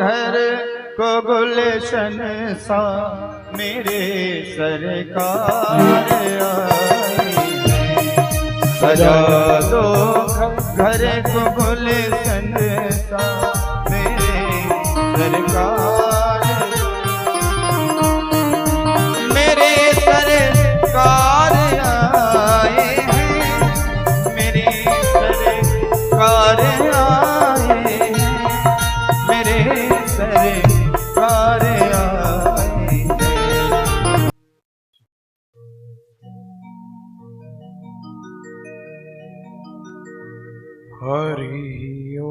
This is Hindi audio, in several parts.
घर को गुलशन सा मेरे सरकार आई है। सजा दो घर को गुलशन सा मेरे सरकार, मेरे सरकार आए हैं, मेरे सरकार आए हैं, मेरे सरकार आए हैं। हरि ओम।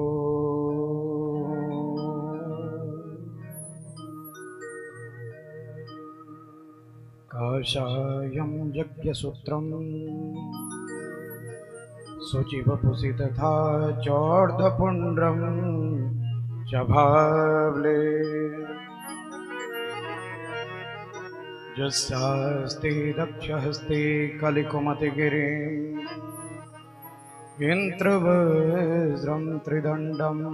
काषायं यज्ञसूत्रं शुचिवपुषि तथा चोर्ध्वपुण्ड्रं च भावले यस्यास्ते दक्षहस्ते कलिकुमतिगिरिं इन्द्रवज्रं त्रिदण्डम्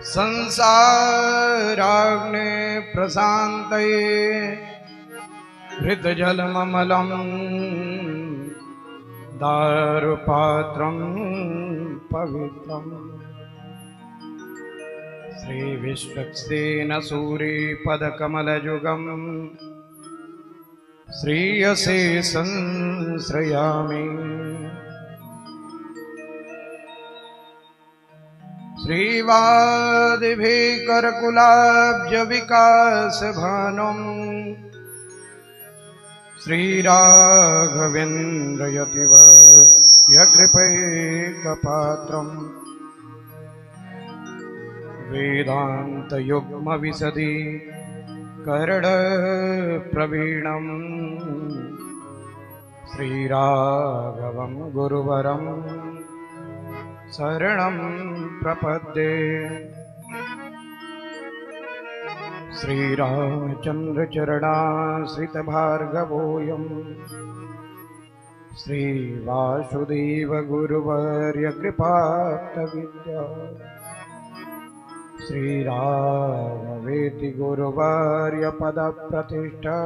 संसाराग्ने प्रशान्तये हृतजलममलं दारुपात्रं पवित्रम् श्रीविश्वक्सेन सूरीपदकमलयुगम् श्रीयसे संश्रयामि। श्रीवादिभिकरकुलाब्जविकासभानुं श्रीराघवेन्द्रयतिव यकृपैकपात्रम् वेदान्तयुग्मविशदि कर्णप्रवीणम् श्रीराघवं गुरुवरं शरणं प्रपद्ये। श्रीरामचन्द्रचरणाश्रितभार्गवोऽयं श्रीवासुदेवगुरुवर्यकृपाप्तविद्या श्रीराघवेति गुरुवर्यपदप्रतिष्ठा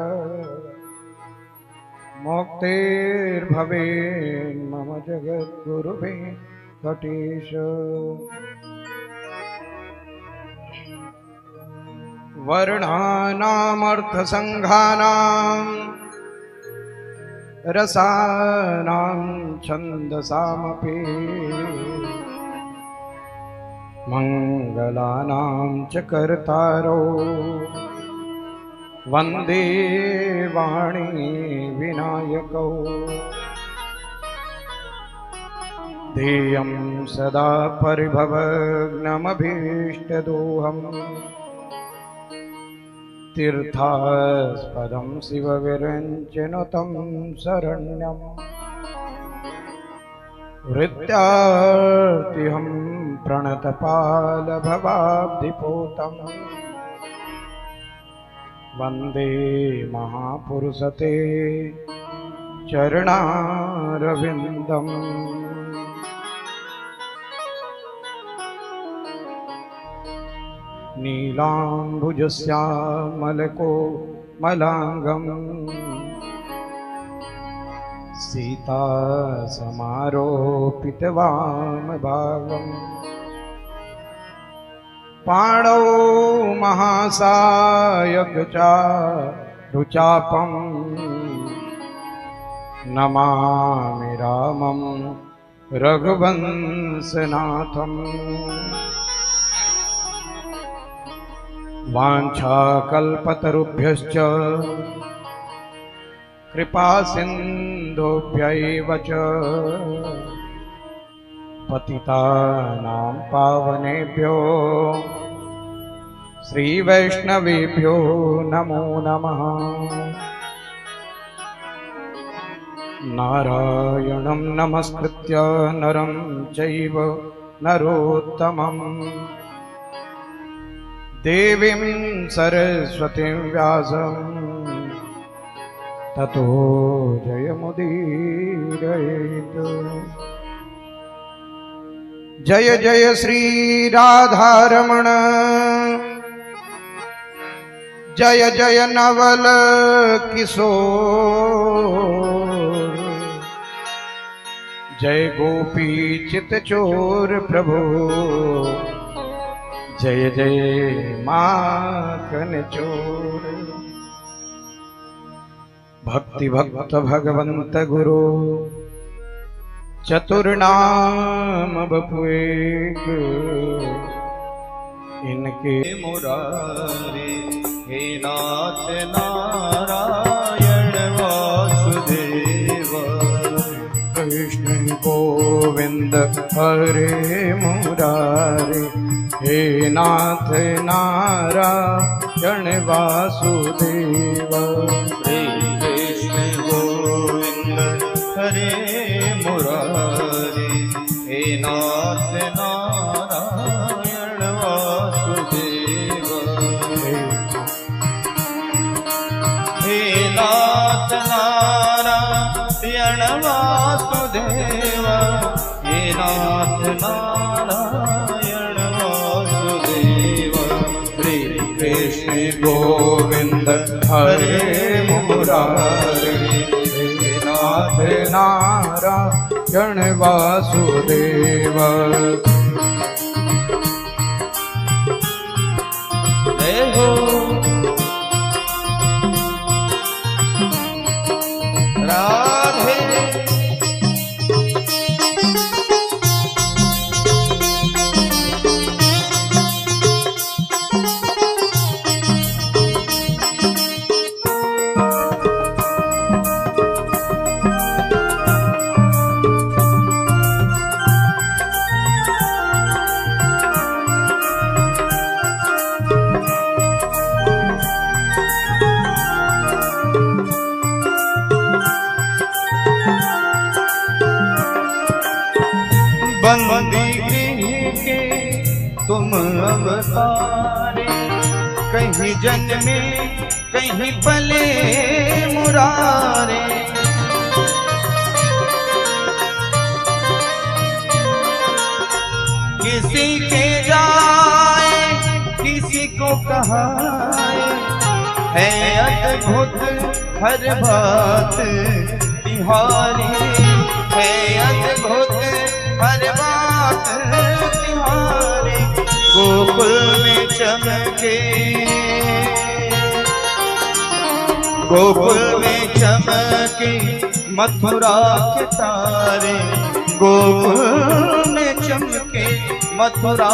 मुक्तिर्भवेन्मम जगद्गुरुवे कटेश। वर्णानामर्थसङ्घानां रसानां छन्दसामपि मङ्गलानां च कर्तारो वन्दे वाणी विनायकौ। ध्येयं सदा परिभवग्नमभीष्टदोहम् तीर्थास्पदं शिवविरञ्चनुतं शरण्यम् हृत्यार्तिहं प्रणतपालभवाब्धिपूतं वन्दे महापुरुषते चरणारविन्दम्। नीलाम्बुजश्यामलकोमलाङ्गं सीतासमारोपितवामभागं पाणौ महासायकचारुचापं नमामि रामं रघुवंशनाथम्। वाञ्छाकल्पतरुभ्यश्च कृपासिन्धुभ्यैव च पतितानां पावनेभ्यो श्रीवैष्णवेभ्यो नमो नमः। नारायणं नमस्कृत्य नरं चैव नरोत्तमम् देवीं सरस्वतीं व्यासं ततो जयमुदीरयेत्। जय जय श्री राधारमण जय जय नवल किशोर जय गोपी चित चोर प्रभु जय जय माखन चोर भक्ति भक्त भगवंत गुरु चतुर्नाम बपुएक इनके मुरारी हे नाथ नारायण वासुदेव कृष्ण गोविंद हरे मुरारे हे नाथ नारायण वासुदेव हे कृष्ण गोविंद हरे मुरारी हे नाथ नारायण वासुदेव हे नाथ नारायण वासुदेव हे नाथ नारायण वासुदेव श्री कृष्ण गोविंद हरे मुरारे हे नाथ नारायण वासुदेव जय हो राधे बंदी गृह के तुम अवतारे कहीं जन्मे कहीं पले मुरारे किसी के जाए किसी को कहाए है अद्भुत हर बात तिहारी है अद्भुत हर बात तिहारी गोकुल में चमके गोकुल में चमके मथुरा के तारे गोकुल में चमके मथुरा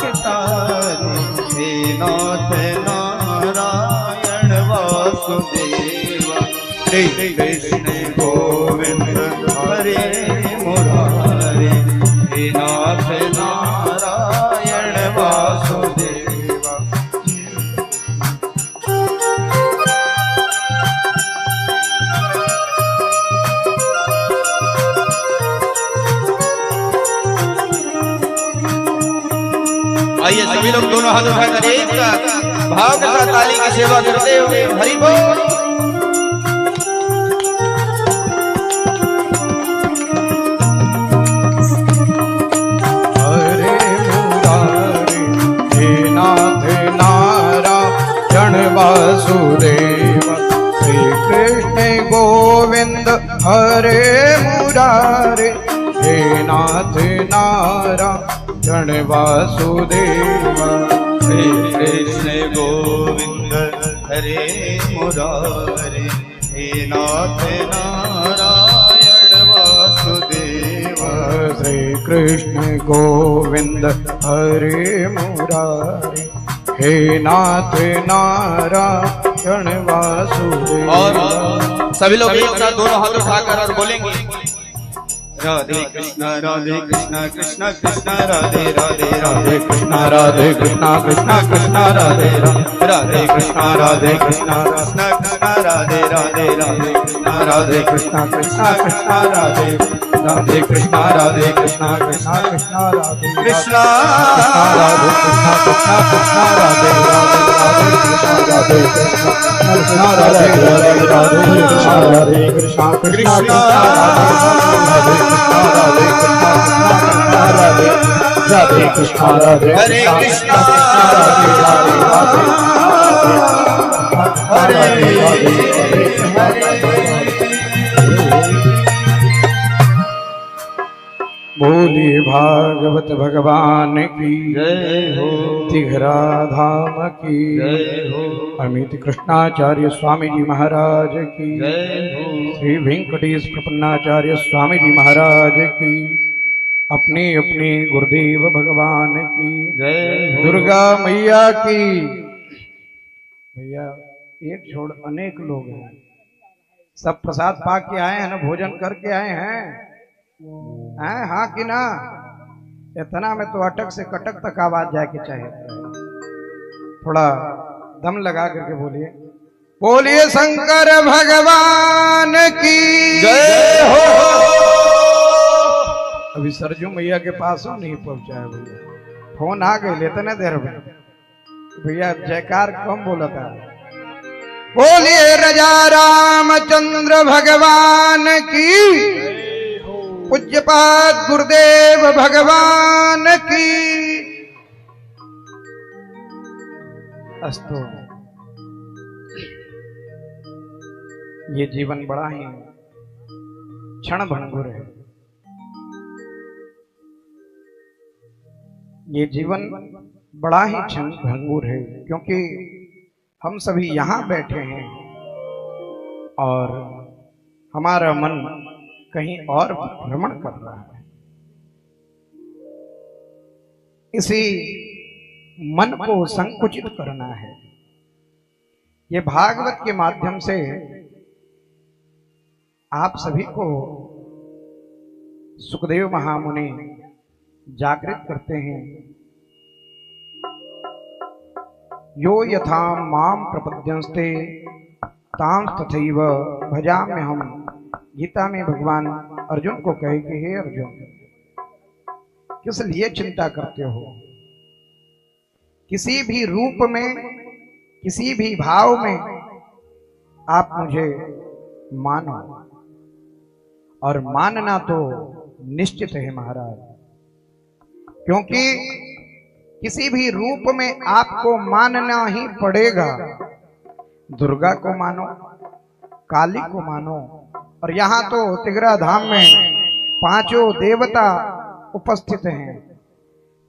के तारे हे नाथ नारायण वासुदेव श्री कृष्ण गोविंद हरे मुरारे हे नाथ नारायण वासुदेव आइए सभी लोग दोनों हाथ उठाकर एक साथ भाव के साथ ताली की सेवा करते हुए हरि बोल। हरे मुरारे हे नाथ नारायण वासुदेव श्री कृष्ण गोविंद हरे मुरारे हे नाथ नारायण वासुदेव श्री कृष्ण गोविंद हरे मुरारे हे नाथ नारायण वासुदेव श्री कृष्ण गोविंद हरे मुरारे हे नाथ नारायण वासुदेव। और सभी लोग एक साथ दोनों हाथ उठाकर और बोलेंगे राधे कृष्णा कृष्णा कृष्णा राधे राधे राधे कृष्णा कृष्णा कृष्णा राधे राधे कृष्णा कृष्णा कृष्णा राधे राधे राधे कृष्णा कृष्णा कृष्णा राधे राधे कृष्णा कृष्णा कृष्णा राधे कृष्णा राधे कृष्णा कृष्णा राधे राधे राधे कृष्णा राधे राधे राधे कृष्णा राधे कृष्णा कृष्णा कृष्णा राधे राधे कृष्णा राधे हरे कृष्णा हरे बोलिए भागवत भगवान की जय हो तिघरा धाम की जय हो अमित कृष्णाचार्य स्वामी जी महाराज की जय हो श्री वेंकटेश प्रपन्नाचार्य स्वामी जी महाराज की अपनी अपनी गुरुदेव भगवान की जय हो दुर्गा मैया की। भैया एक छोड़ अनेक लोग हैं, सब प्रसाद पा के आए हैं ना, भोजन करके आए हैं हाँ कि ना। इतना में तो अटक से कटक तक आवाज जाके चाहे, थोड़ा दम लगा करके बोलिए, बोलिए शंकर भगवान की जय हो। अभी सरजू मैया के पास हो नहीं पहुंचा है भैया, फोन आ गए लेते ना देर में भैया, जयकार कम बोला था। बोलिए राजा रामचंद्र भगवान की, पूज्यपाद गुरुदेव भगवान की अस्तु। ये जीवन बड़ा ही क्षण भंगुर है, ये जीवन बड़ा ही क्षण भंगुर है, क्योंकि हम सभी यहां बैठे हैं और हमारा मन कहीं और भ्रमण कर रहा है। इसी मन को संकुचित करना है। ये भागवत के माध्यम से आप सभी को सुखदेव महामुनि जागृत करते हैं। यो यथा माम प्रपद्यंस्ते तां तथैव भजाम्यहम्। गीता में भगवान अर्जुन को कहे कि हे अर्जुन, किस लिए चिंता करते हो? किसी भी रूप में, किसी भी भाव में आप मुझे मानो, और मानना तो निश्चित है महाराज, क्योंकि किसी भी रूप में आपको मानना ही पड़ेगा। दुर्गा को मानो, काली को मानो, और यहाँ तो तिगरा धाम में पांचों देवता उपस्थित हैं।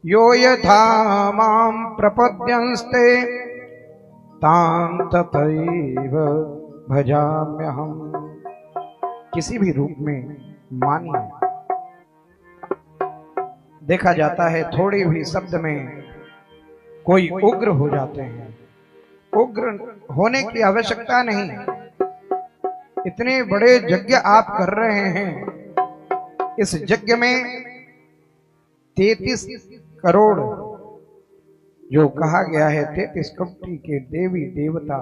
यो यथा मां प्रपद्यंस्ते तां तथैव भजाम्यहम्। किसी भी रूप में मानिए। देखा जाता है थोड़े भी शब्द में कोई उग्र हो जाते हैं। उग्र होने की आवश्यकता नहीं, इतने बड़े यज्ञ आप कर रहे हैं, इस यज्ञ में 33 करोड़ जो कहा गया है, 33 कोटि के देवी देवता,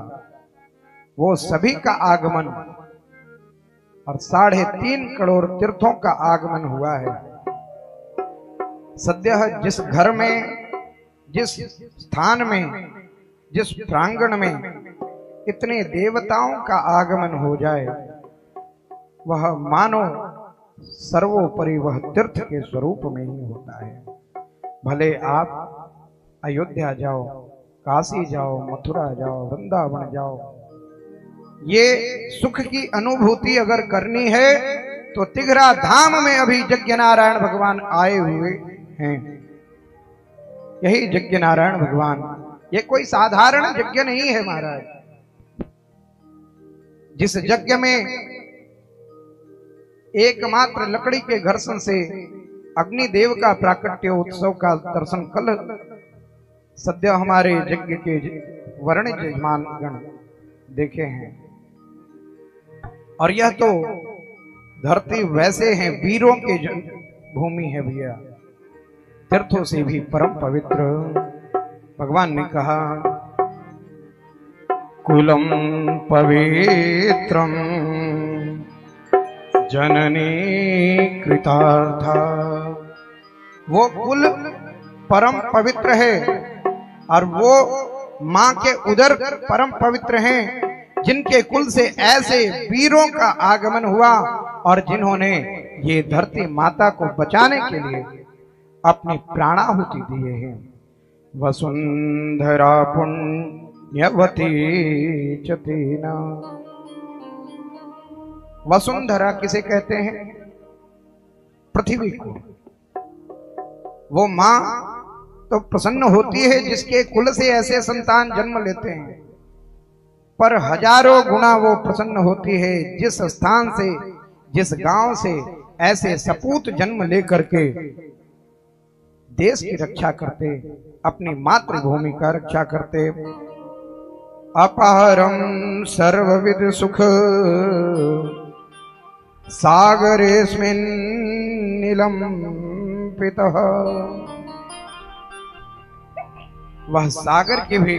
वो सभी का आगमन, और 3.5 करोड़ तीर्थों का आगमन हुआ है। सद्यः जिस घर में, जिस स्थान में, जिस प्रांगण में इतने देवताओं का आगमन हो जाए, वह मानो सर्वोपरि वह तीर्थ के स्वरूप में ही होता है। भले आप अयोध्या जाओ, काशी जाओ, मथुरा जाओ, वृंदावन जाओ, ये सुख की अनुभूति अगर करनी है तो तिघरा धाम में अभी यज्ञ नारायण भगवान आए हुए हैं। यही यज्ञ नारायण भगवान, ये कोई साधारण यज्ञ नहीं है महाराज। जिस यज्ञ में एकमात्र लकड़ी के घर्षण से अग्निदेव का प्राकट्य उत्सव का दर्शन कल सद्य हमारे यज्ञ के वर्णित यजमान गण देखे हैं। और यह तो धरती वैसे हैं, वीरों के भूमि है भैया, तीर्थों से भी परम पवित्र। भगवान ने कहा कुलम पवित्रम जननी कृतार्था। वो कुल परम पवित्र है और वो मां के उदर परम पवित्र हैं, जिनके कुल से ऐसे वीरों का आगमन हुआ और जिन्होंने ये धरती माता को बचाने के लिए अपनी प्राणाहुति दिए हैं। वसुंधरा पुण्यवती च तेना। वसुंधरा किसे कहते हैं? पृथ्वी को। वो मां तो प्रसन्न होती है जिसके कुल से ऐसे संतान जन्म लेते हैं, पर हजारों गुना वो प्रसन्न होती है जिस स्थान से, जिस गांव से ऐसे सपूत जन्म लेकर के देश की रक्षा करते, अपनी मातृभूमि का रक्षा करते। अपारम सर्वविद सुख सागरेस्मिन् निलंबितः। वह सागर की भी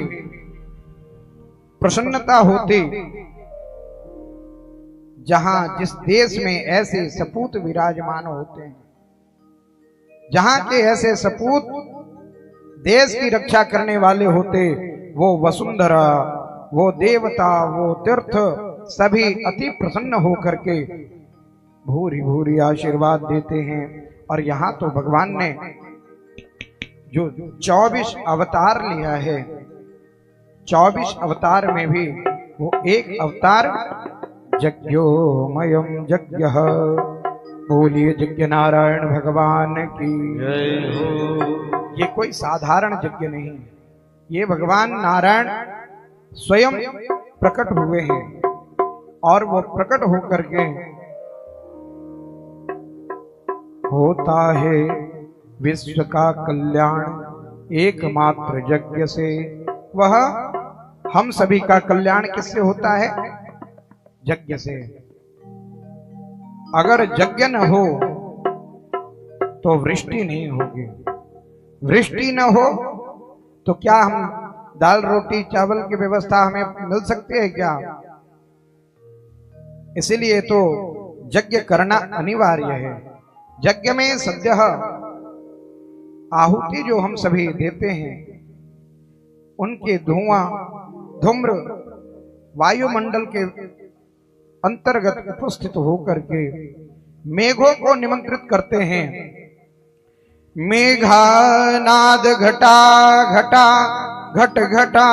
प्रसन्नता होती जहां, जिस देश में ऐसे सपूत विराजमान होते हैं, जहां के ऐसे सपूत देश की रक्षा करने वाले होते, वो वसुंधरा, वो देवता, वो तीर्थ सभी अति प्रसन्न होकर के भूरी भूरी आशीर्वाद देते हैं। और यहाँ तो भगवान ने जो 24 अवतार लिया है, 24 अवतार में भी वो एक अवतार यज्ञोमयं यज्ञः। बोलिए यज्ञ नारायण भगवान की जय हो। ये कोई साधारण यज्ञ नहीं, ये भगवान नारायण स्वयं प्रकट हुए हैं और वो प्रकट होकर के होता है विश्व का कल्याण एकमात्र यज्ञ से। वह हम सभी का कल्याण किससे होता है? यज्ञ से। अगर यज्ञ न हो तो वृष्टि नहीं होगी, वृष्टि न हो तो क्या हम दाल रोटी चावल की व्यवस्था हमें मिल सकती है क्या? इसलिए तो यज्ञ करना अनिवार्य है। यज्ञ में सद्यः आहुति जो हम सभी देते हैं, उनके धुआं धूम्र वायुमंडल के अंतर्गत उपस्थित होकर के मेघों को निमंत्रित करते हैं। मेघानाद घटा घटा घट घटा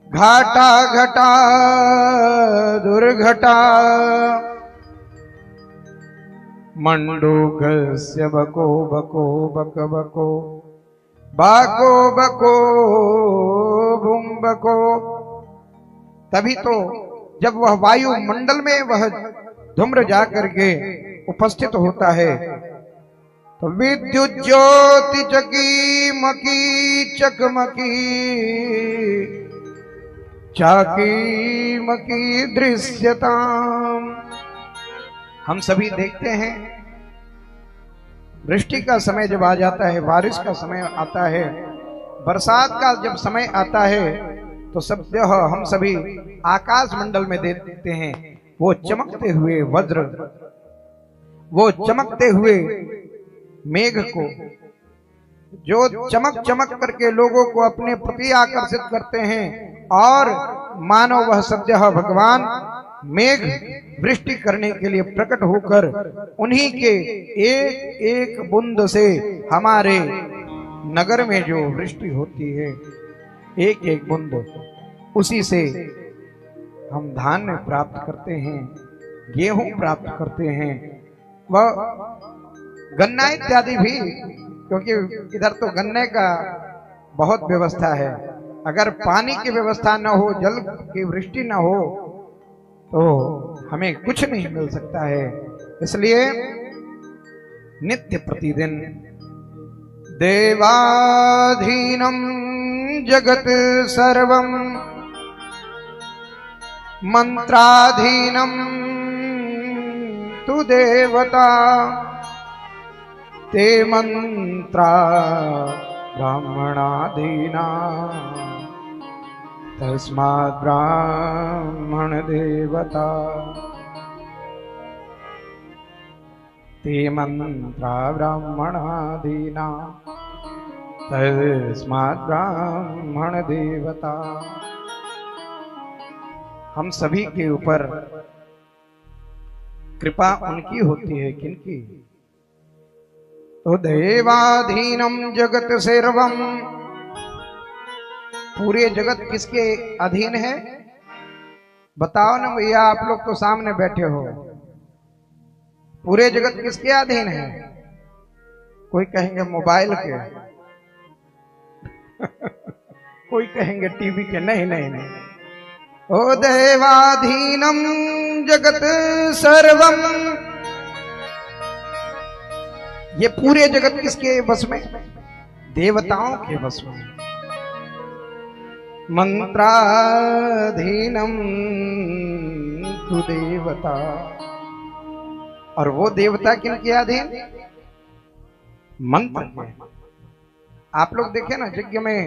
घाटा घटा दुर्घटा मंडूकस्य बको बको बक बको बाको बको बुम बको। तभी तो जब वह वायुमंडल में वह धूम्र जाकर के उपस्थित होता है तो विद्युत ज्योति चकीमकी चकमकी चाकीमकी दृश्यताम। हम सभी देखते हैं वृष्टि का समय जब आ जाता है, बारिश का समय आता है, बरसात का जब समय आता है तो सद्य हम सभी आकाश मंडल में देखते हैं वो चमकते हुए वज्र, वो चमकते हुए मेघ को, जो चमक चमक करके लोगों को अपने प्रति आकर्षित करते हैं। और मानो वह सद्य भगवान मेघ वृष्टि करने के लिए प्रकट होकर उन्हीं के एक एक बूंद से हमारे नगर में जो वृष्टि होती है, एक एक बूंद, उसी से हम धान्य प्राप्त करते हैं, गेहूं प्राप्त करते हैं, वह गन्ना इत्यादि भी, क्योंकि इधर तो गन्ने का बहुत व्यवस्था है। अगर पानी की व्यवस्था न हो, जल की वृष्टि न हो तो हमें कुछ नहीं मिल सकता है। इसलिए नित्य प्रतिदिन देवाधीनम जगत सर्वम मंत्राधीनम तु देवता ते मंत्रा ब्राह्मणाधीना तस्मात् ब्राह्मण देवता ते मंत्रा ब्राह्मणाधीना तस्मात् ब्राह्मण देवता। हम सभी के ऊपर कृपा उनकी होती है, किनकी? तो देवाधीनम जगत सर्वम, पूरे जगत किसके अधीन है? बताओ ना भैया, आप लोग तो सामने बैठे हो। पूरे जगत किसके अधीन है? कोई कहेंगे मोबाइल के कोई कहेंगे टीवी के। नहीं नहीं नहीं। ओ देवाधीनम जगत सर्वम, ये पूरे जगत किसके बस में? देवताओं के बस में। मंत्राधीनम तु देवता, और वो देवता किनके अधीन? मंत्र के। आप लोग देखे ना यज्ञ में,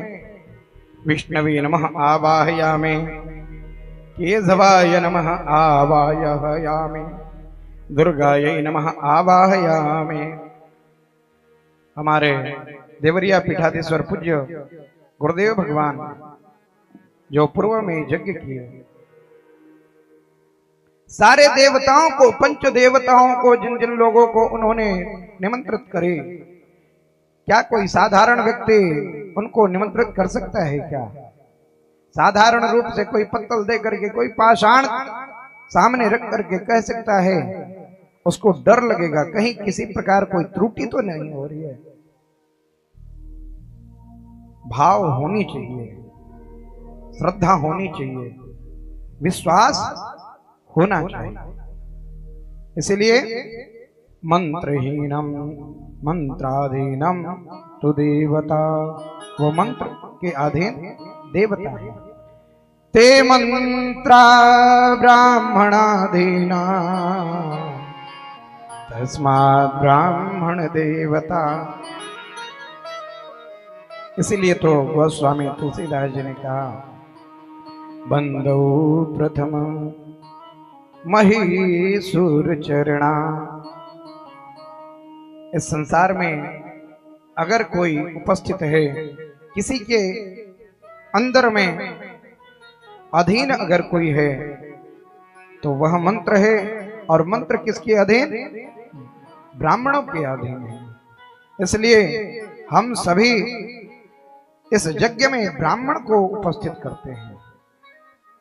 विष्णवे नमः आवाहयामि, केशवाय नमः आवाहयामि, दुर्गायै नमः आवाहयामि। हमारे देवरिया पीठाधीश्वर पूज्य गुरुदेव भगवान जो पूर्व में यज्ञ किए, सारे देवताओं को, पंच देवताओं को, जिन जिन लोगों को उन्होंने निमंत्रित करे, क्या कोई साधारण व्यक्ति उनको निमंत्रित कर सकता है क्या? साधारण रूप से कोई पत्तल दे करके, कोई पाषाण सामने रख करके कह सकता है? उसको डर लगेगा कहीं किसी प्रकार कोई त्रुटि तो नहीं हो रही है। भाव होनी चाहिए, श्रद्धा होनी चाहिए, विश्वास होना चाहिए। इसलिए मंत्रहीनम मंत्राधीनम तु देवता, वो मंत्र के अधीन देवता है। ते मंत्रा ब्राह्मणाधीना तस्मात् ब्राह्मण देवता। इसीलिए तो गोस्वामी तुलसीदास जी ने कहा, बंदौ प्रथम महीसुर चरणा। इस संसार में अगर कोई उपस्थित है, किसी के अंदर में अधीन अगर कोई है, तो वह मंत्र है। और मंत्र किसके अधीन? ब्राह्मणों के अधीन है। इसलिए हम सभी इस यज्ञ में ब्राह्मण को उपस्थित करते हैं।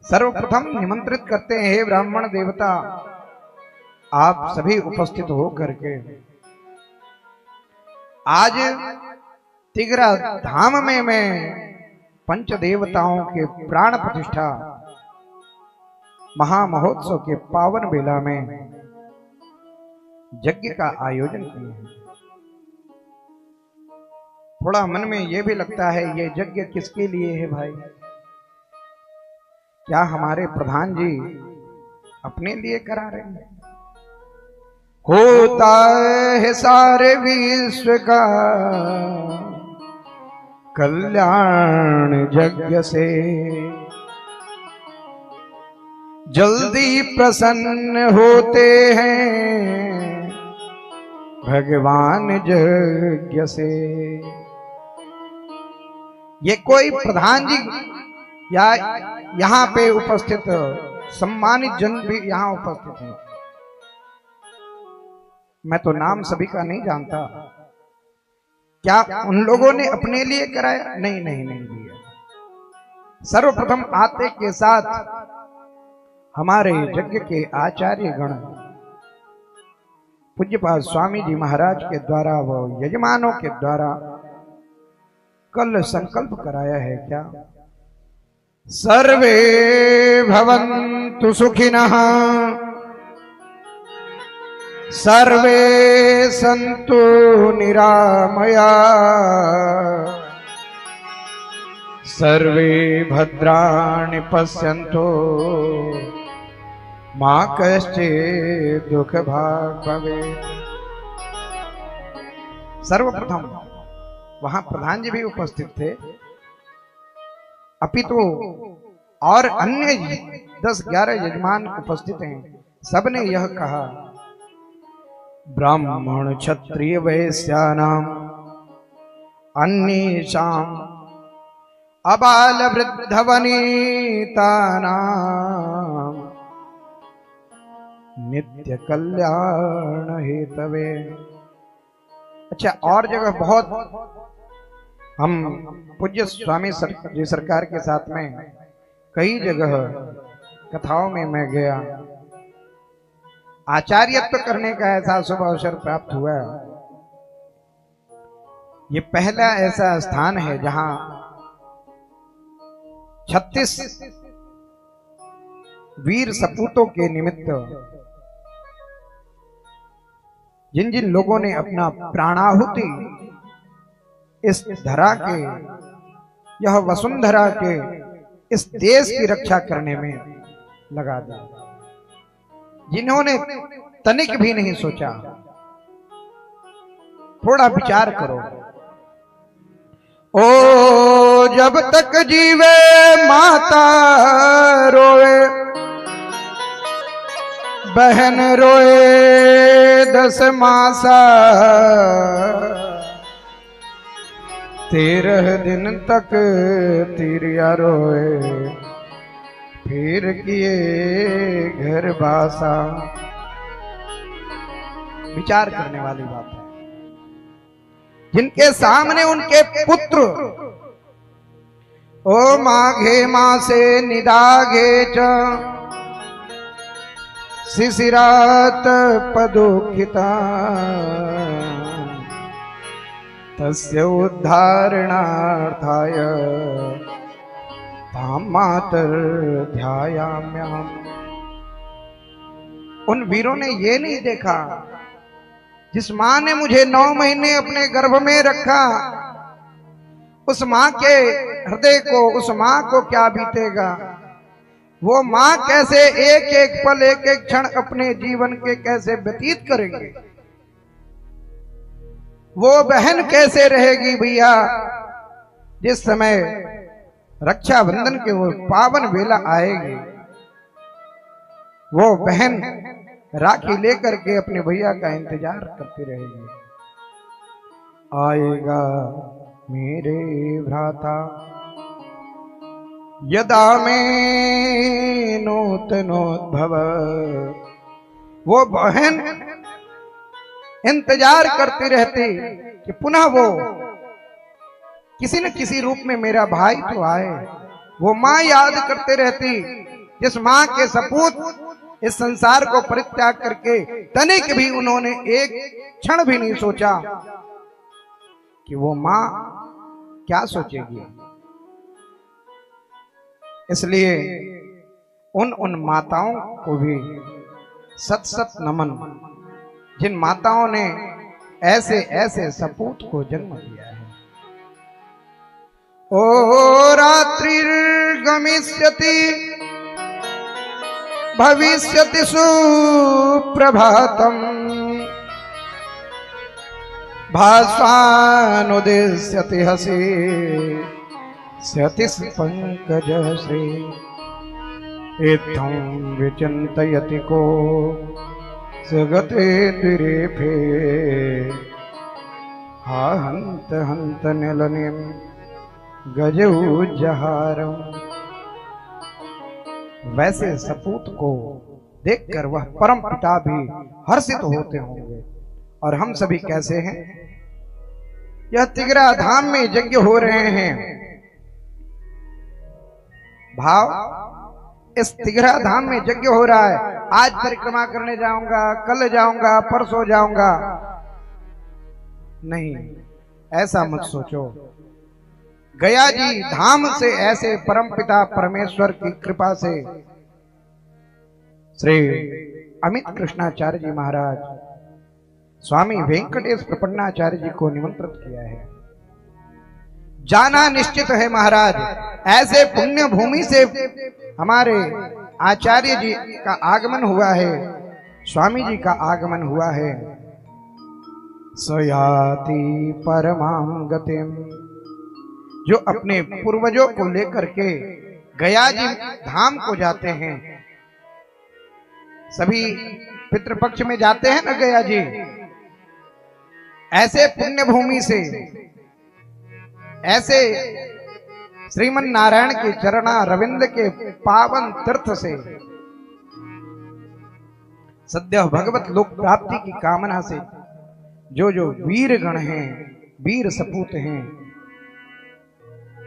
सर्वप्रथम निमंत्रित करते हैं, हे ब्राह्मण देवता, आप सभी उपस्थित हो करके आज तिगरा धाम में मैं पंच देवताओं के प्राण प्रतिष्ठा महामहोत्सव के पावन बेला में यज्ञ का आयोजन किए हैं। थोड़ा मन में यह भी लगता है, ये यज्ञ किसके लिए है भाई? क्या हमारे प्रधान जी अपने लिए करा रहे हैं? होता है सारे विश्व का कल्याण यज्ञ से, जल्दी प्रसन्न होते हैं भगवान यज्ञ से। ये कोई प्रधान जी या यहाँ पे उपस्थित सम्मानित जन भी यहाँ उपस्थित हैं। मैं तो नाम सभी का नहीं जानता। क्या उन लोगों ने अपने लिए कराया? नहीं नहीं नहीं दिया। सर्वप्रथम आते के साथ हमारे यज्ञ के आचार्य गण पूज्यपाद स्वामी जी महाराज के द्वारा, वो यजमानों के द्वारा कल संकल्प कराया है। क्या? सर्वे भवन्तु सुखिनः, सर्वे सन्तु निरामया, सर्वे भद्राणि पश्यन्तु मा कश्चित् दुःख भाग् भवेत्। सर्वप्रथम वहां प्रधान जी भी उपस्थित थे, अपितु और अन्य 10-11 यजमान उपस्थित हैं। सबने यह कहा, ब्राह्मण क्षत्रिय वैश्यानाम अन्येषाम अबाल वृद्ध वनितानाम नित्य कल्याण हेतवे। अच्छा, और जगह बहुत हम पूज्य स्वामी जी सरकार के साथ में कई जगह कथाओं में मैं गया, आचार्यत्व करने का ऐसा शुभ अवसर प्राप्त हुआ। ये पहला ऐसा स्थान है जहां 36 वीर सपूतों के निमित्त जिन जिन लोगों ने अपना प्राणाहुति इस धरा के, यह वसुंधरा के, इस देश की रक्षा करने में लगा दिया, जिन्होंने तनिक भी नहीं सोचा। थोड़ा विचार करो। ओ जब तक जीवे माता रोए, बहन रोए 10 मासा, 13 दिन तक तिरिया रोए, फिर किए घर बासा। विचार करने वाली बात है। जिनके सामने उनके पुत्र ओ माघे मासे निदाघे च शिशिरात पदुखिता, तस्य उद्धारणार्थाय मातर ध्यायाम्यहम्। उन वीरों ने ये नहीं देखा, जिस मां ने मुझे 9 महीने अपने गर्भ में रखा, उस मां के हृदय को, उस मां को क्या बीतेगा, वो मां कैसे एक एक पल, एक एक क्षण अपने जीवन के कैसे व्यतीत करेंगे, वो बहन कैसे रहेगी भैया, जिस समय रक्षाबंधन के वो पावन वेला आएगी, वो बहन राखी लेकर के अपने भैया का इंतजार करती रहेगी। आएगा मेरे भ्राता यदा में नूतनोद्भव। वो बहन इंतजार करती रहती कि पुनः वो किसी न किसी रूप में मेरा भाई तो आए। वो मां याद करते रहती, जिस मां के सपूत इस संसार को परित्याग करके तनिक भी उन्होंने एक क्षण भी नहीं सोचा कि वो मां क्या सोचेगी। इसलिए उन माताओं को भी सत सत नमन, जिन माताओं ने ऐसे ऐसे सपूत को जन्म दिया है। ओ रात्रिर्गमिष्यति भविष्यति सुप्रभातम्, भास्वानुदिश्यति हसि स्यति पंकजश्री। इत्थं विचिन्तयति को सगते तिरेफे, हा हंत हंत निलनिम गजौ जहारम। वैसे सपूत को देखकर वह परम पिता भी हर्षित होते होंगे। और हम सभी कैसे हैं? यह तिगरा धाम में यज्ञ हो रहे हैं। भाव, इस तिगरा धाम में यज्ञ हो रहा है। आज परिक्रमा करने जाऊंगा, कल जाऊंगा, परसों जाऊंगा, नहीं, ऐसा मत सोचो। गया जी धाम से ऐसे परमपिता परमेश्वर की कृपा से श्री अमित कृष्णाचार्य जी महाराज, स्वामी वेंकटेश प्रपन्नाचार्य जी को निमंत्रित किया है। जाना निश्चित है महाराज। ऐसे पुण्य भूमि से हमारे आचार्य जी का आगमन हुआ है, स्वामी जी का आगमन हुआ है। सयाति परमां गतिम, जो अपने पूर्वजों को लेकर के गया जी धाम को जाते हैं। सभी पितृपक्ष में जाते हैं ना गया जी। ऐसे पुण्य भूमि से, ऐसे श्रीमन नारायण के चरणा रविंद के पावन तीर्थ से सद्य भगवत लोक प्राप्ति की कामना से जो जो वीर गण हैं, वीर सपूत हैं,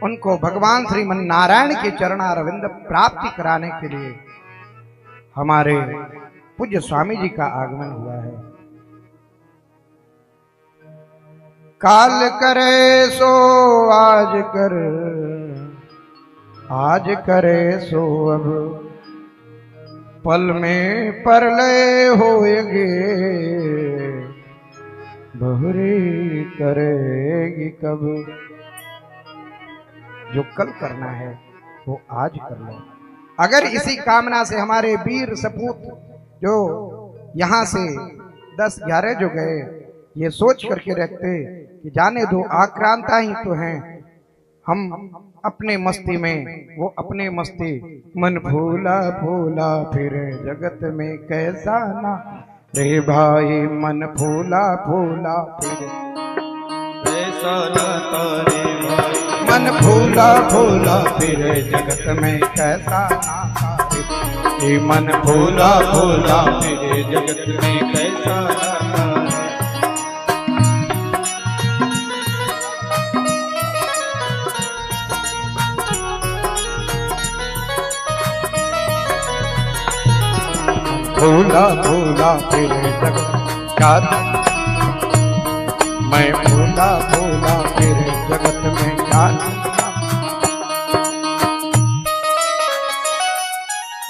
उनको भगवान श्रीमन नारायण के चरणारविंद प्राप्ति कराने के लिए हमारे पूज्य स्वामी जी का आगमन हुआ है। काल करे सो आज कर, आज करे सो अब, पल में परलय होएगे, बहुरी करेगी कब। जो कल करना है वो आज कर लो। अगर इसी कामना से हमारे वीर सपूत जो यहाँ से 10-11 जो गए, ये सोच करके रखते कि जाने दो आक्रांता ही तो हैं, हम अपने मस्ती में, वो अपने मस्ती, मन भूला भूला फिर जगत में कैसा ना रे भाई, मन भूला भूला फिर कैसा ना तारे भाई, मन भूला भूला फिर जगत में कैसा ना रे, मन भूला भूला मेरे जगत में कैसा ना भूला भूला फिर जगत क्या, मैं भूला भूला फिर जगत में क्या।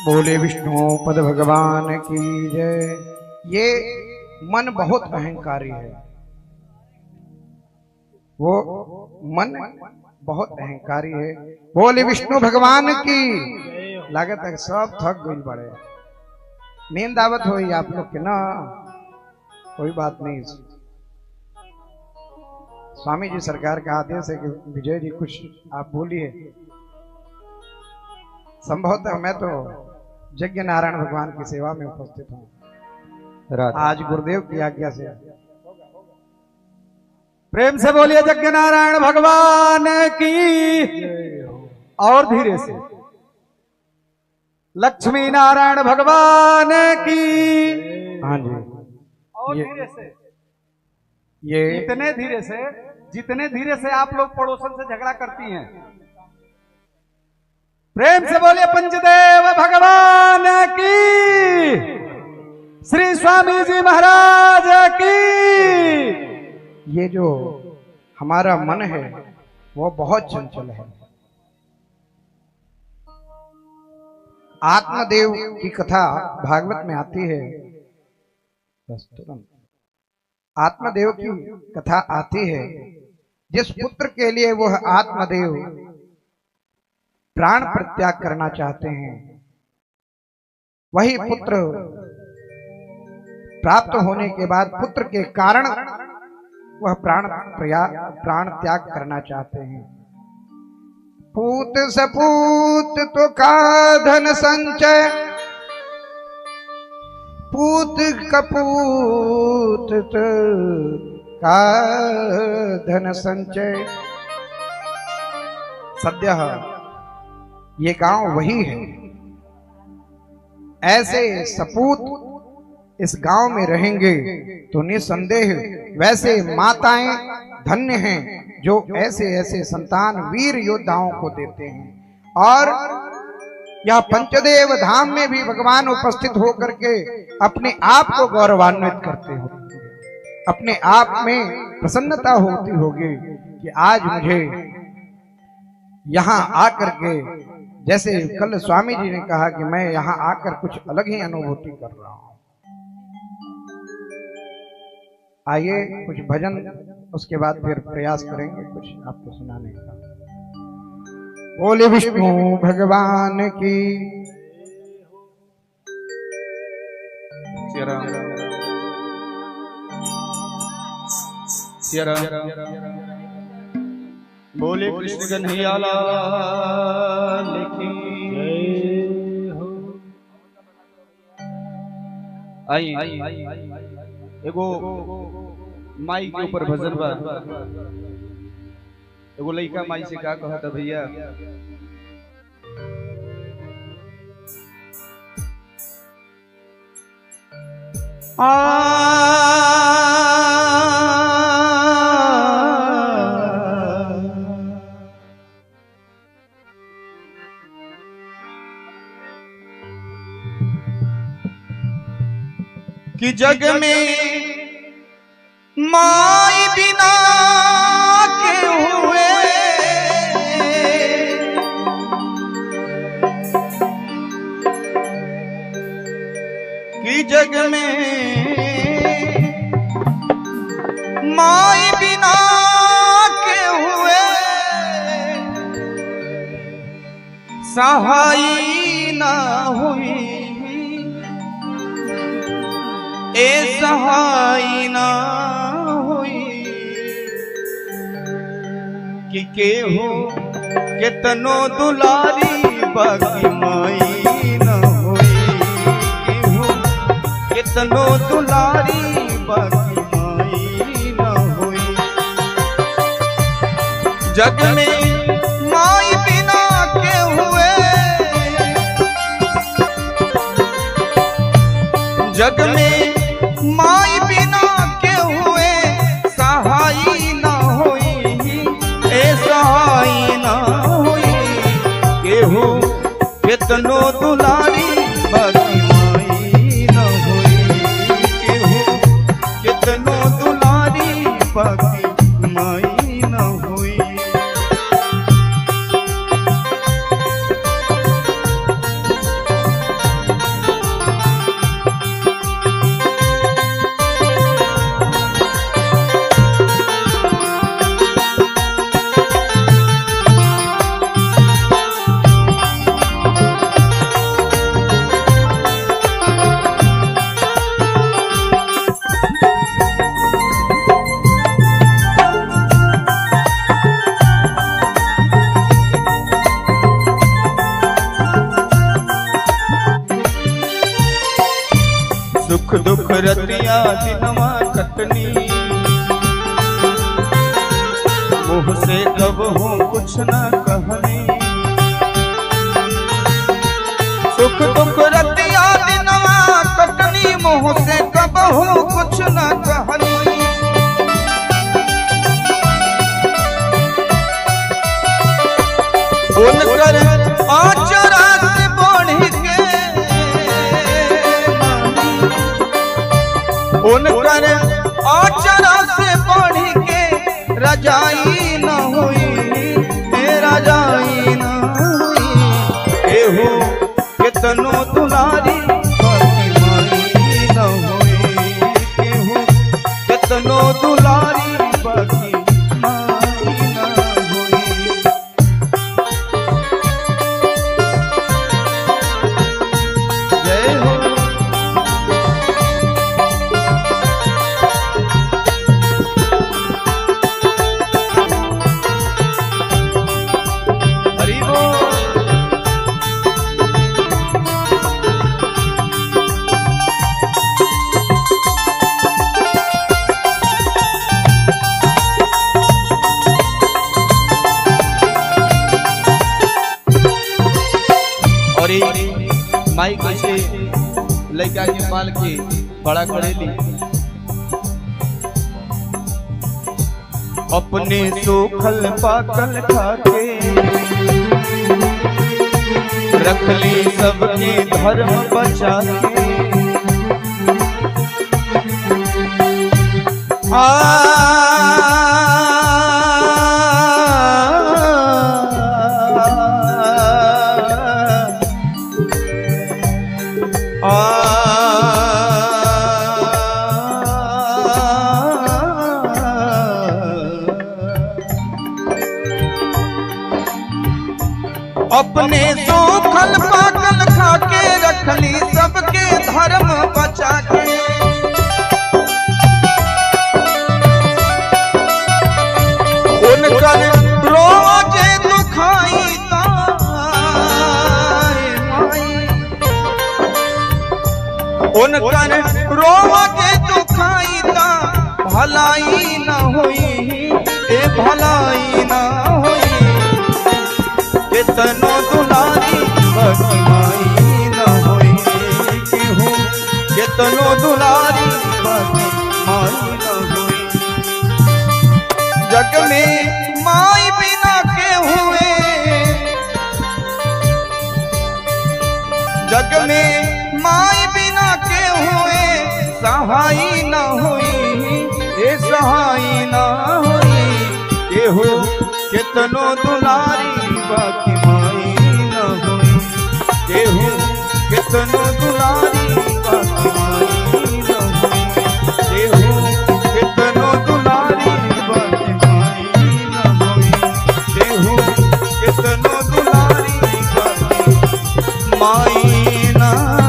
बोले विष्णु पद भगवान की जय। ये मन बहुत अहंकारी है, वो मन बहुत अहंकारी है। बोले विष्णु भगवान की। लागत है सब थक गई बड़े, नींद आवत हो आप लोग के ना, कोई बात नहीं। स्वामी जी सरकार का आदेश है कि विजय जी कुछ आप बोलिए। संभवतः मैं तो यज्ञ नारायण भगवान की सेवा में उपस्थित हूँ आज गुरुदेव की आज्ञा से। प्रेम से बोलिए यज्ञ नारायण भगवान की। और धीरे से लक्ष्मी नारायण भगवान की। हाँ जी, और धीरे से, ये इतने धीरे से जितने धीरे से आप लोग पड़ोसन से झगड़ा करती हैं। प्रेम से बोलिए पंचदेव भगवान की, श्री स्वामी जी महाराज की। ये जो हमारा मन है वो बहुत चंचल है। आत्मदेव की कथा भागवत में आती है, आत्मदेव की कथा आती है। जिस पुत्र के लिए वह आत्मदेव प्राण परित्याग करना चाहते हैं, वही पुत्र प्राप्त होने के बाद पुत्र के कारण वह प्राण त्याग करना चाहते हैं। पूत सपूत तो का धन संचय, पूत कपूत तो का धन संचय। सद्य ये गांव वही है। ऐसे सपूत इस गांव में रहेंगे तो निसंदेह वैसे माताएं धन्य हैं जो ऐसे ऐसे संतान वीर योद्धाओं को देते हैं। और यह पंचदेव धाम में भी भगवान उपस्थित होकर के अपने आप को गौरवान्वित करते हो, अपने आप में प्रसन्नता होती होगी कि आज मुझे यहाँ आकर के, जैसे कल स्वामी जी ने कहा कि मैं यहाँ आकर कुछ अलग ही अनुभूति कर रहा हूँ। आइए कुछ भजन, उसके बाद फिर प्रयास करेंगे कुछ आपको सुनाने का। बोले विष्णु भगवान की। बोले कृष्ण कन्हैया लाल की। आई एगो माई के ऊपर भजन बा। एगो लइका माई से का कहता भैया, कि जग में माई बिना के हुए कि जग में माई बिना के हुए सहाई ना हुई ए सहाई ना हुई कि केहू केतनो दुलारी बाकी माई ना हुई केहू केतनो दुलारी बाकी माई ना हुई जग में माई बिना के हुए जग में माई बिना के हुए सहाई ना हुई ए सहाई ना हुई केहू केतनो दुलारी बाकी माई ना हुई केहू केतनो दुलारी बाकी माई ना हुई सुख दुख रतिया दिनवा कटनी मुँह से कब हूँ कुछ न कहनी सुख दुख रतिया दिनवा कटनी मुँह से कब हूँ कुछ न कहनी उनकर आचरा से बढ़ के उनकर आचरा से बढ़ के रजाई न हुई रजाई न हुई केहू केतनो दुलारी बाकी माई न हुई केहू केतनो दुलारी बाकी माई न हुई जय हो माई कैसे लड़का के पाल के बड़ा करेली अपने सूखल पाकल खाके रखली सबके धर्म बचा के अपने सूखल पाकल खाके रखली सबके धर्म बचा के उनकर रोजे दुखाई उनकर रोजे दुखाई भलाई न हुई ए भलाई न हुई केतनो दुलारी बाकी माई न हुई केहू केतनो दुलारी सहाय न होई ए सहाय न होई केहू कितनो दुलारी बाकी माई न होई केहू कितनो दुलारी बाकी माई न होई केहू कितनो दुलारी बाकी माई न होई केहू कितनो दुलारी बाकी माई न होई।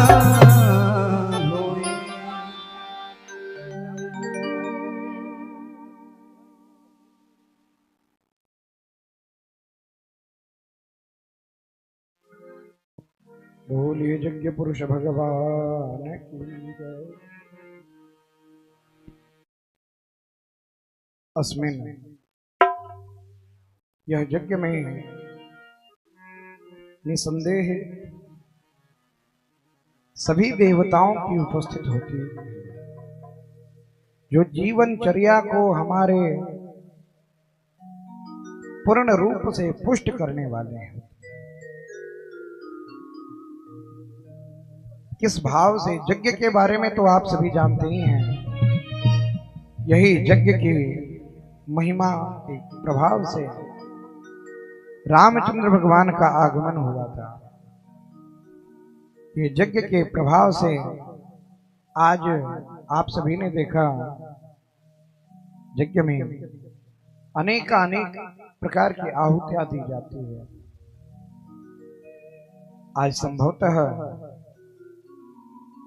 बोलिए यज्ञ पुरुष भगवान की जय। अस्मिन यह यज्ञ में निसंदेह सभी देवताओं की उपस्थित होती है जो जीवनचर्या को हमारे पूर्ण रूप से पुष्ट करने वाले हैं। किस भाव से यज्ञ के बारे में तो आप सभी जानते ही हैं। यही यज्ञ की महिमा के प्रभाव से रामचंद्र भगवान का आगमन हुआ था। ये यज्ञ के प्रभाव से आज आप सभी ने देखा यज्ञ में अनेक प्रकार की आहुतियां दी जाती है। आज संभवतः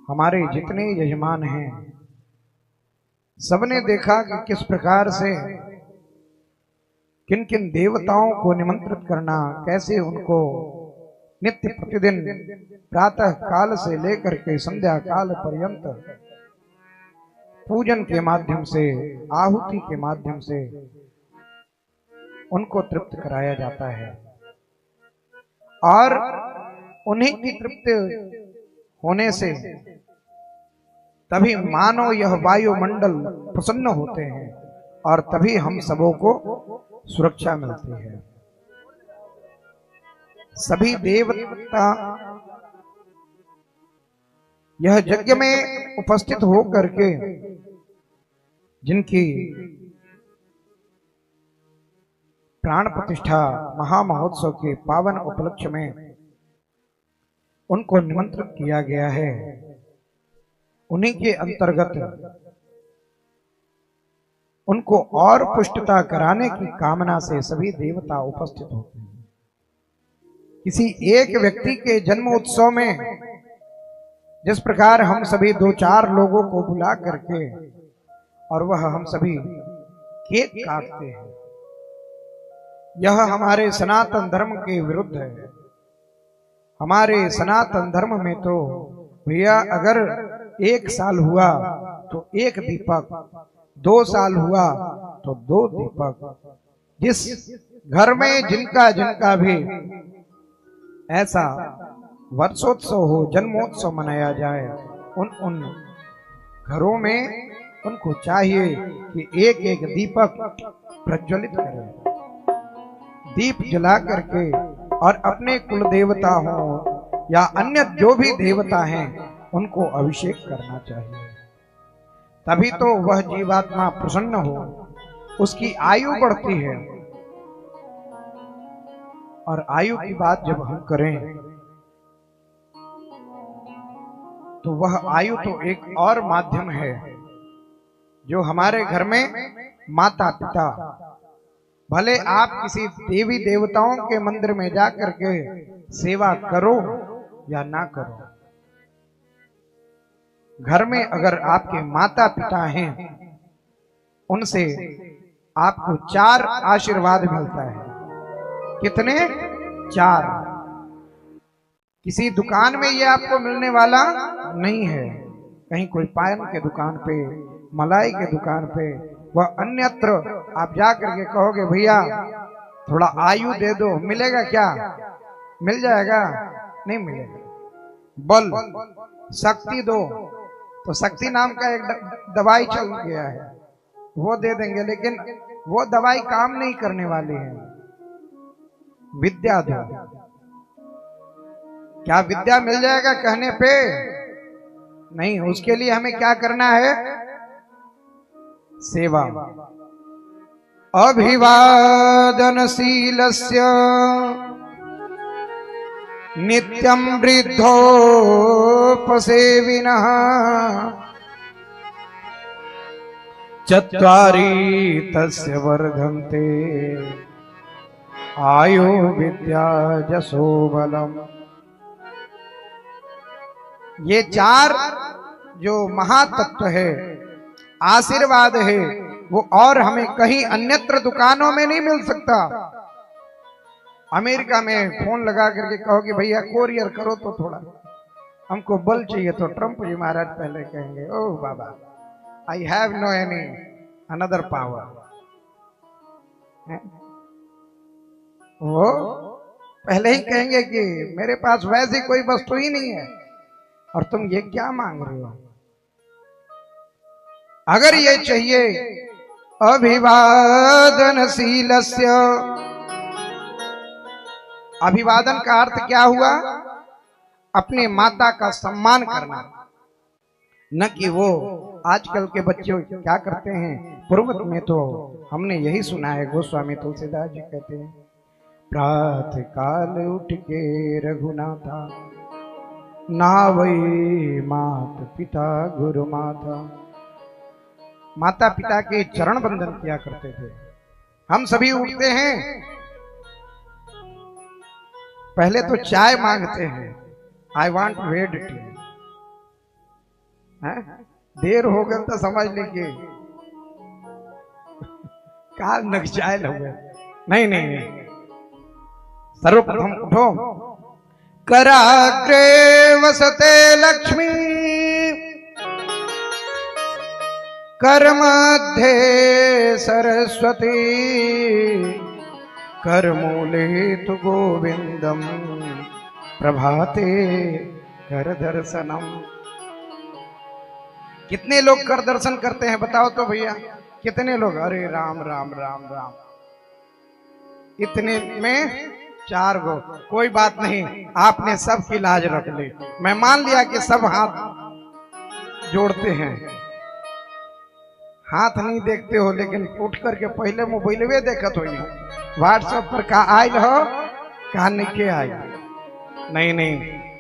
हमारे जितने यजमान हैं सबने देखा कि किस प्रकार से किन किन देवताओं को निमंत्रित करना, कैसे उनको नित्य प्रतिदिन प्रातः काल से लेकर के संध्या काल पर्यंत पूजन के माध्यम से, आहुति के माध्यम से उनको तृप्त कराया जाता है और उन्हीं की तृप्ति होने से तभी मानो यह वायुमंडल प्रसन्न होते हैं और तभी हम सबों को सुरक्षा मिलती है। सभी देवता यह यज्ञ में उपस्थित होकर के जिनकी प्राण प्रतिष्ठा महामहोत्सव के पावन उपलक्ष्य में उनको निमंत्रित किया गया है, उन्हीं के अंतर्गत उनको और पुष्टता कराने की कामना से सभी देवता उपस्थित होते हैं। किसी एक व्यक्ति के जन्म उत्सव में जिस प्रकार हम सभी 2-4 लोगों को बुला करके और वह हम सभी केक काटते हैं, यह हमारे सनातन धर्म के विरुद्ध है। हमारे सनातन धर्म में तो भैया अगर 1 साल हुआ तो 1 दीपक, 2 साल हुआ तो 2 दीपक। जिस घर में जिनका भी ऐसा वर्षोत्सव हो, जन्मोत्सव मनाया जाए, उन घरों में उनको चाहिए कि 1-1 दीपक प्रज्वलित करें, दीप जला करके और अपने कुल देवता हो या अन्य जो भी देवता हैं उनको अभिषेक करना चाहिए। तभी तो वह जीवात्मा प्रसन्न हो, उसकी आयु बढ़ती है। और आयु की बात जब हम करें तो वह आयु तो एक और माध्यम है जो हमारे घर में माता पिता, भले आप किसी देवी देवताओं के मंदिर में जाकर के सेवा करो या ना करो, घर में अगर आपके माता पिता हैं उनसे आपको 4 आशीर्वाद मिलता है। कितने? 4। किसी दुकान में ये आपको मिलने वाला नहीं है। कहीं कोई पान के दुकान पे, मलाई के दुकान पे, वह अन्यत्र आप जाकर के कहोगे भैया थोड़ा आयु दे दो, मिलेगा क्या? मिल जाएगा? नहीं मिलेगा। बल, शक्ति दो, तो शक्ति नाम का एक दवाई चल गया है, वो दे देंगे, लेकिन वो दवाई काम नहीं करने वाली है। विद्या दो, क्या विद्या मिल जाएगा कहने पे? नहीं, उसके लिए हमें क्या करना है? सेवा। अभिवादनशीलस्य नित्यं वृद्धोपसेविनः चत्वारि तस्य वर्धन्ते आयु विद्या जसो बलम। ये चार जो महातत्व है, आशीर्वाद है, वो और हमें कहीं अन्यत्र दुकानों में नहीं मिल सकता। अमेरिका में फोन लगा करके कहो कि भैया कोरियर करो तो थोड़ा हमको बल चाहिए, तो ट्रंप जी महाराज पहले कहेंगे, ओह बाबा, I have no any another power. वो पहले ही कहेंगे कि मेरे पास वैसी कोई वस्तु ही नहीं है और तुम ये क्या मांग रहे हो। अगर ये चाहिए, अभिवादनशीलस्य, अभिवादन का अर्थ क्या हुआ? अपने माता का सम्मान करना, न कि वो आजकल के बच्चे क्या करते हैं। पूर्व में तो हमने यही सुना है, गोस्वामी तुलसीदास जी कहते हैं, प्रातः काल उठ के रघुनाथा नावई मात पिता गुरु माता। माता पिता के चरण बंदन किया करते थे। हम सभी उठते हैं, पहले तो चाय मांगते हैं, आई वांट रेड टी। देर हो गई तो समझ लीजिए काल नक चाय हो गए। नहीं नहीं नहीं, सर्वप्रथम उठो। कराग्रे वसते लक्ष्मी कर मध्ये सरस्वती कर मूले तु गोविंदम प्रभाते कर दर्शनम। कितने लोग कर दर्शन करते हैं बताओ तो भैया, कितने लोग? अरे राम राम राम राम, इतने में 4 गो। कोई बात नहीं, आपने सबकी लाज रख ली। मैं मान लिया कि सब हाथ जोड़ते हैं, हाथ नहीं देखते हो, लेकिन उठ करके पहले मोबाइल में देखत हो, व्हाट्सएप पर का आयल हो, कहा नहीं आयल। नहीं नहीं,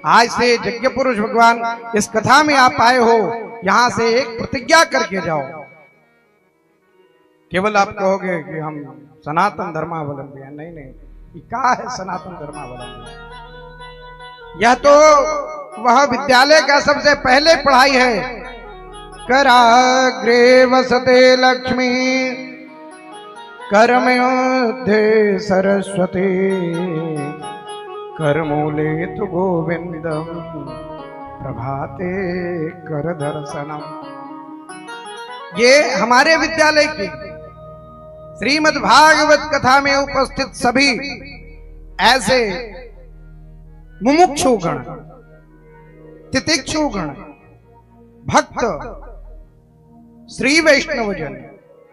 आज से यज्ञ पुरुष भगवान इस कथा में आप आए हो, यहां से एक प्रतिज्ञा करके जाओ। केवल आप कहोगे कि हम सनातन धर्मावलंबी हैं। नहीं नहीं, क्या है सनातन धर्मावलंबी? यह तो वह विद्यालय का सबसे पहले पढ़ाई है। कराग्रे वसते लक्ष्मी कर मध्ये सरस्वती कर मूले तु गोविंदम प्रभाते कर दर्शनम। ये हमारे विद्यालय की श्रीमद् भागवत कथा में उपस्थित सभी ऐसे मुमुक्षुगण, तितिक्षुगण, भक्त, श्री वैष्णवजन।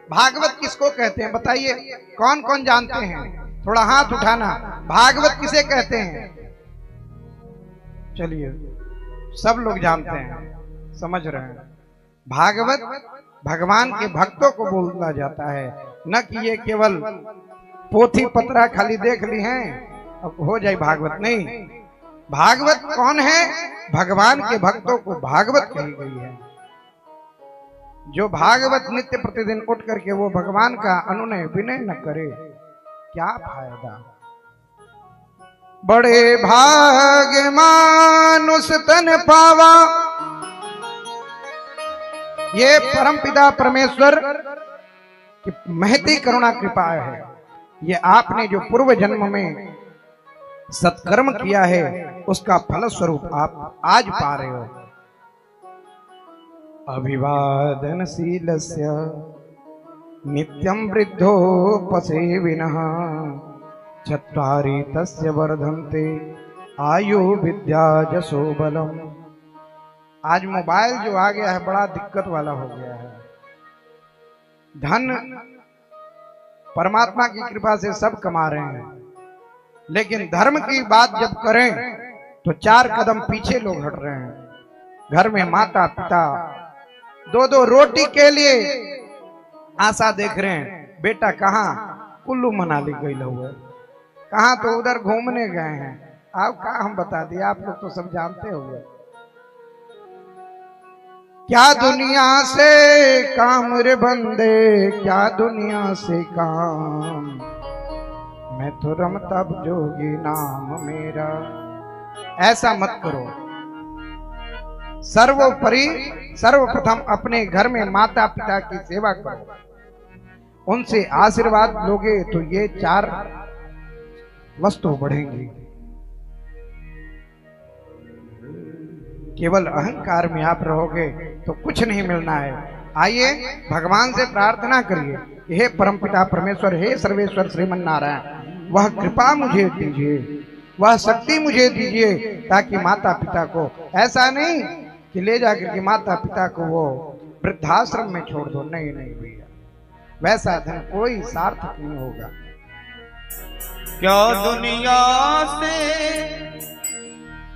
भागवत किसको कहते हैं बताइए? कौन कौन जानते हैं? थोड़ा हाथ उठाना। भागवत किसे कहते हैं? चलिए, सब लोग जानते हैं, समझ रहे हैं। भागवत भगवान के भक्तों को बोला जाता है, न कि ये केवल पोथी पत्रा खाली देख ली हैं अब हो जाए भागवत। नहीं, भागवत कौन है? भगवान के भक्तों को भागवत कही गई है। जो भागवत नित्य प्रतिदिन उठ करके वो भगवान का अनुनय विनय न करे, क्या फायदा। बड़े भाग्य मानुष तन पावा, ये परमपिता परमेश्वर की महती करुणा कृपा है। ये आपने जो पूर्व जन्म में सत्कर्म किया है, उसका फलस्वरूप आप आज पा रहे हो। अभिवादनशीलस्य नित्यं वृद्धोपसेविनः चत्वारि तस्य वर्धन्ते आयु विद्या जसो बलम। आज मोबाइल जो आ गया है बड़ा दिक्कत वाला हो गया है। धन परमात्मा की कृपा से सब कमा रहे हैं, लेकिन धर्म की बात जब करें तो 4 कदम पीछे लोग हट रहे हैं। घर में माता पिता दो दो रोटी के लिए आशा देख रहे हैं। बेटा कहाँ? कुल्लू मनाली गए हुए, कहाँ? तो उधर घूमने गए हैं। आप कहा हम बता दिए, आप लोग तो सब जानते होंगे। क्या दुनिया से काम रे बंदे, क्या दुनिया से काम, मैं तो रमता जोगी नाम मेरा। ऐसा मत करो। सर्वोपरि सर्वप्रथम अपने घर में माता पिता की सेवा करो, उनसे आशीर्वाद लोगे तो ये 4 वस्तु बढ़ेंगी। केवल अहंकार में आप रहोगे तो कुछ नहीं मिलना है। आइए भगवान से प्रार्थना करिए कि हे परमपिता परमेश्वर, हे सर्वेश्वर श्रीमन नारायण, वह कृपा मुझे दीजिए, वह शक्ति मुझे दीजिए, ताकि माता पिता को ऐसा नहीं कि ले जाकर के माता पिता को वो वृद्धाश्रम में छोड़ दो। नहीं नहीं भैया, वैसा धन कोई सार्थक नहीं होगा। क्या दुनिया से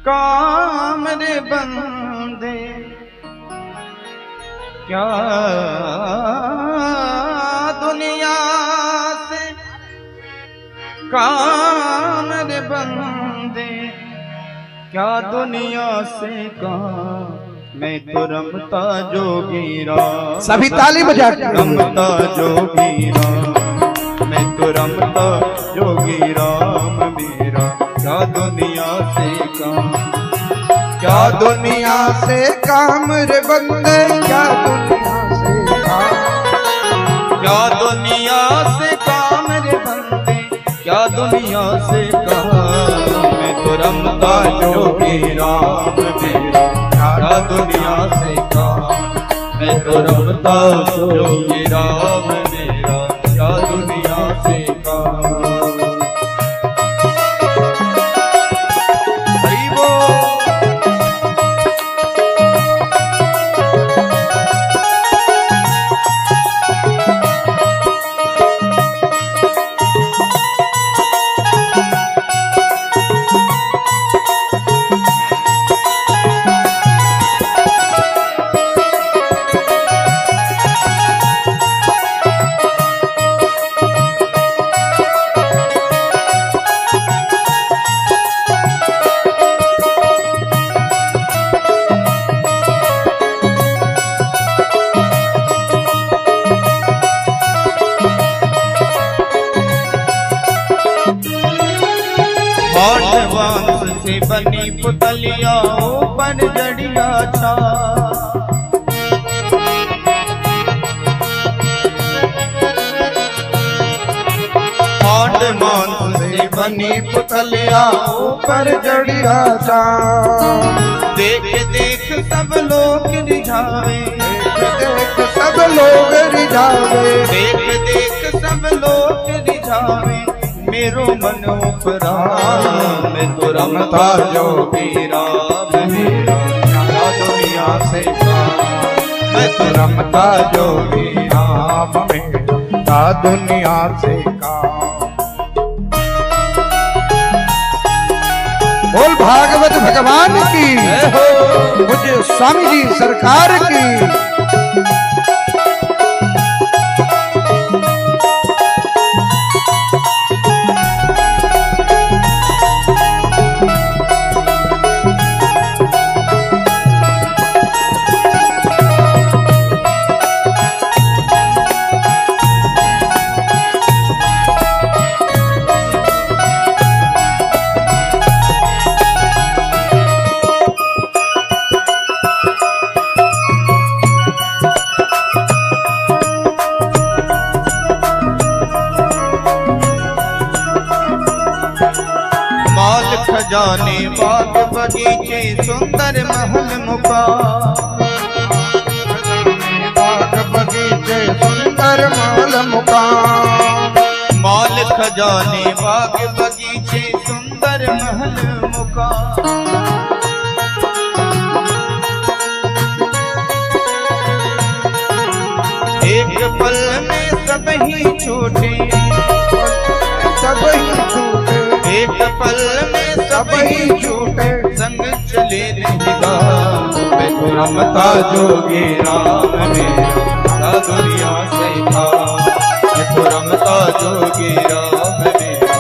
काम रे बंदे, क्या दुनिया से काम रे बंदे, क्या दुनिया से काम, मैं तो रमता जोगी राम। सभी ताली बजा के रमता जोगी राम, मैं तो रमता जोगी राम मेरा। क्या दुनिया से काम, क्या दुनिया से काम रे बंदे, क्या दुनिया से काम, क्या दुनिया से काम रे बंदे, क्या दुनिया से काम, मैं तो रमता जोगी राम मेरा। क्या दुनिया से काम, मैं तो रमता जोगी राम मेरा। क्या दुनिया से काम। हरि बोल। वंश से बनी पुतलिया ऊपर जड़िया छा, मांस से बनी पुतलिया ऊपर जड़िया चा। देख देख सब लोग रिझावे, देख सब लोग रिझावे, देख देख सब लोग रिझावे, मेरो मन उपरा, मैं तो रमता जोगी राम मेरा। क्या दुनिया से काम, मैं तो रमता जोगी राम मेरा। क्या दुनिया से काम। बोल भागवत भगवान की, मुझे स्वामी जी सरकार की। खजाने बाग बगीचे सुंदर महल मुकाम, बाग बगीचे सुंदर महल मुकाम। माल खजाने बाग बगीचे सुंदर महल मुकाम। एक पल में सब ही छूटे, सब ही छूटे, एक पल में सब ही छूटे, संग चले नहीं गा, मैं तो रमता जोगी राम मेरा क्या दुनिया से था। मैं तो रमता जोगी राम मेरा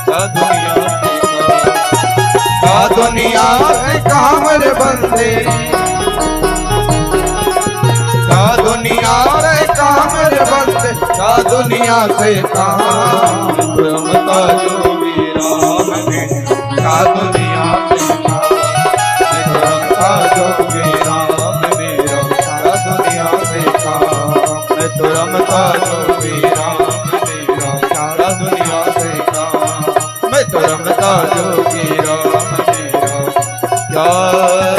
क्या दुनिया से था। क्या दुनिया से काम रे बंदे, क्या दुनिया रे काम रे बंदे, क्या दुनिया से काम। रमता जोगी राम मेरा क्या दुनिया से था। रमता जोगी राम मेरा क्या दुनिया से काम। मैं तो रमता जोगी राम मेरा क्या दुनिया से काम। मैं तो रमता जोगी राम मेरा क्या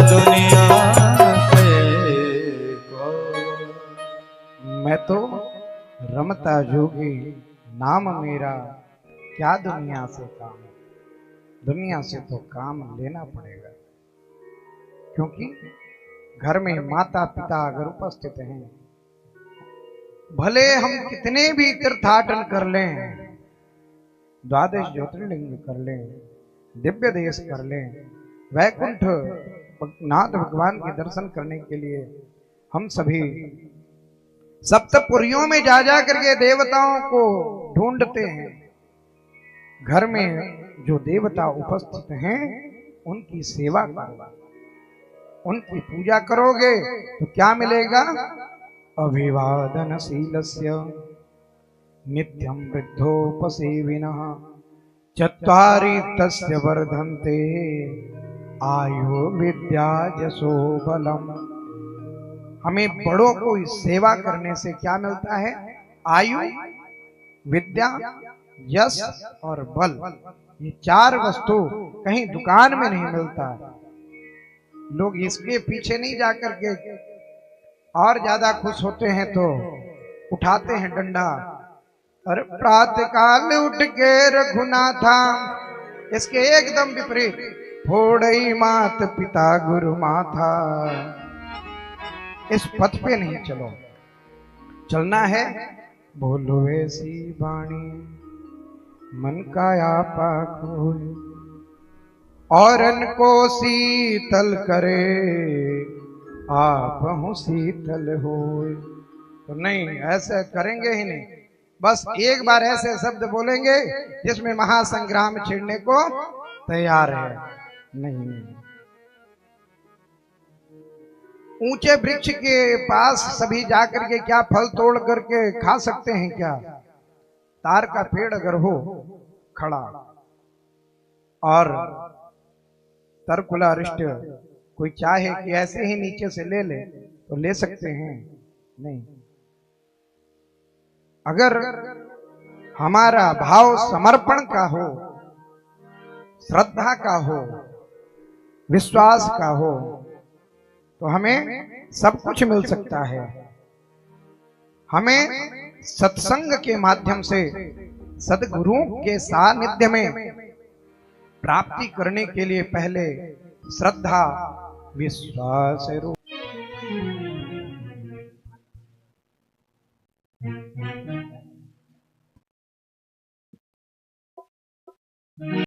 दुनिया से काम। मैं तो रमता जोगी नाम मेरा क्या दुनिया से काम। दुनिया से तो काम लेना पड़ेगा, क्योंकि घर में माता पिता अगर उपस्थित हैं, भले हम कितने भी तीर्थाटन कर लें, द्वादश ज्योतिर्लिंग कर लें, दिव्य देश कर लें, वैकुंठ नाथ भगवान के दर्शन करने के लिए हम सभी सप्तपुरियों में जा जा करके देवताओं को ढूंढते हैं। घर में जो देवता उपस्थित हैं उनकी सेवा करो, उनकी पूजा करोगे तो क्या मिलेगा। अभिवादनशीलस्य नित्यं वृद्धोपसेविनः चत्वारि तस्य वर्धन्ते आयु विद्या यशो बलम। हमें बड़ों को सेवा करने से क्या मिलता है। आयु, विद्या, यश और बल। ये चार वस्तु कहीं दुकान में नहीं मिलता। लोग इसके पीछे नहीं जाकर के और ज्यादा खुश होते हैं तो उठाते हैं डंडा। और प्रातः काल उठ के रघुनाथा, इसके एकदम विपरीत फोड़ई मात पिता गुरु माथा। इस पथ पे नहीं चलो, चलना है बोलो ऐसी वाणी मन का आपा खोए, औरन को शीतल करे आप हूँ शीतल होए। तो नहीं, ऐसे करेंगे ही नहीं। बस एक बार ऐसे शब्द बोलेंगे जिसमें महासंग्राम छिड़ने को तैयार है। नहीं, ऊंचे वृक्ष के पास सभी जाकर के क्या फल तोड़ करके खा सकते हैं क्या। तार का पेड़ अगर हो खड़ा और तरकुलारिष्ट कोई चाहे कि ऐसे ही नीचे से ले ले तो ले सकते हैं। नहीं, अगर हमारा भाव समर्पण का हो, श्रद्धा का हो, विश्वास का हो, तो हमें सब कुछ मिल सकता है। हमें सत्संग के माध्यम से सद्गुरुओं के सानिध्य में प्राप्ति करने के लिए पहले श्रद्धा विश्वास